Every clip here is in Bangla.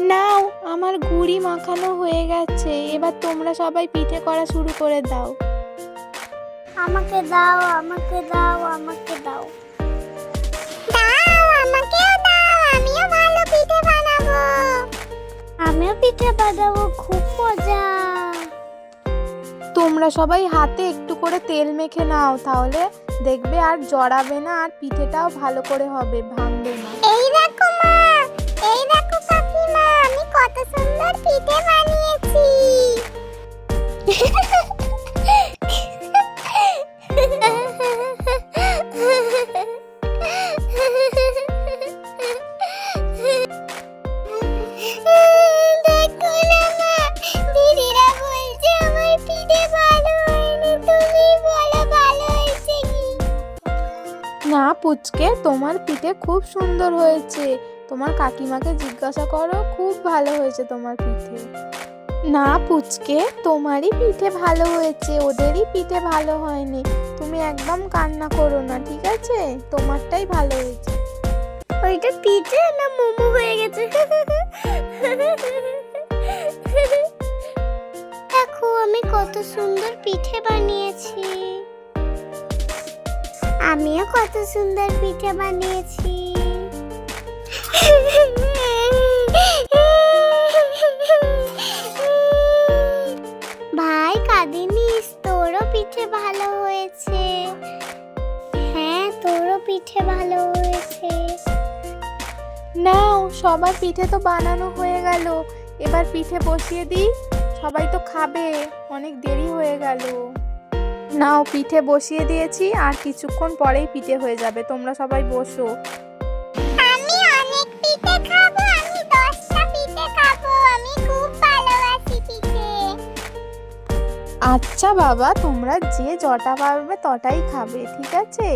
নাও, আমার গুড়ি মাখানো হয়ে গেছে। এবার তোমরা সবাই পিঠে করা শুরু করে দাও। আমাকে দাও, আমাকে দাও, আমাকে দাও। দাও, আমাকেও দাও, আমিও ভালো পিঠে বানাবো। আমিও পিঠে বানাবো, খুব মজা। তোমরা সবাই হাতে একটু করে তেল মেখে নাও, তাহলে দেখবে আর জড়াবে না, আর পিঠেটাও ভালো করে হবে, ভাঙবে না। এই দেখো মা, এই দেখো কাকিমা, আমি কত সুন্দর পিঠে বানিয়েছি। দেখো না মা, দিদিরা বলছে আমার পিঠে ভালো হয়নি, তুমি বলো ভালো হয়েছে কি? না পুচকে, তোমার পিঠে খুব সুন্দর হয়েছে। তোমার কাকিমাকে জিজ্ঞাসা করো, খুব ভালো হয়েছে তোমার পিঠে। না পুচকে, তোমারই পিঠে ভালো হয়েছে, ওদেরই পিঠে ভালো হয়নি। তুমি একদম কান্না করো না, ঠিক আছে? তোমারটাই ভালো হয়েছে। ওইটা পিঠে না মোমো হয়ে গেছে। দেখো আমি কত সুন্দর পিঠে বানিয়েছি। আমিও কত সুন্দর পিঠে বানিয়েছি। ভাই কাঁদিনিস, তোরও পিঠে ভালো হয়েছে। হ্যাঁ, তোরও পিঠে ভালো হয়েছে। নাও, সবার পিঠে তো বানানো হয়ে গেল, এবার পিঠে বসিয়ে দিই। সবাই তো খাবে, অনেক দেরি হয়ে গেল। নাও, পিঠে বসিয়ে দিয়েছি, আর কিছুক্ষণ পরেই পিঠে হয়ে যাবে। তোমরা সবাই বসো। আমি অনেক পিঠে খাবো, আমি 10টা পিঠে খাবো, আমি খুব ভালোবাসি পিঠে। আচ্ছা বাবা, তোমরা যে যটা পারবে তটাই খাবে, ঠিক আছে?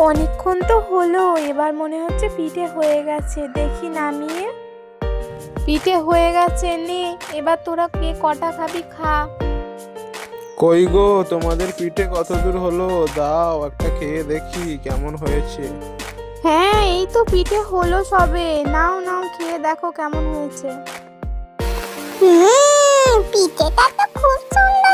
অনেকক্ষণ তো হলো, এবার মনে হচ্ছে পিঠে হয়ে গেছে। দেখি নামিয়ে। পিঠে হয়ে গেছে, নে এবার তোরা কে কটা খাবি খা। কই গো, তোমাদের পিঠে কত দূর হলো? দাও একটা খেয়ে দেখি কেমন হয়েছে। হ্যাঁ, এই তো পিঠে হলো সবে। নাও নাও, খেয়ে দেখো কেমন হয়েছে। পিঠেটা তো খুব সুন্দর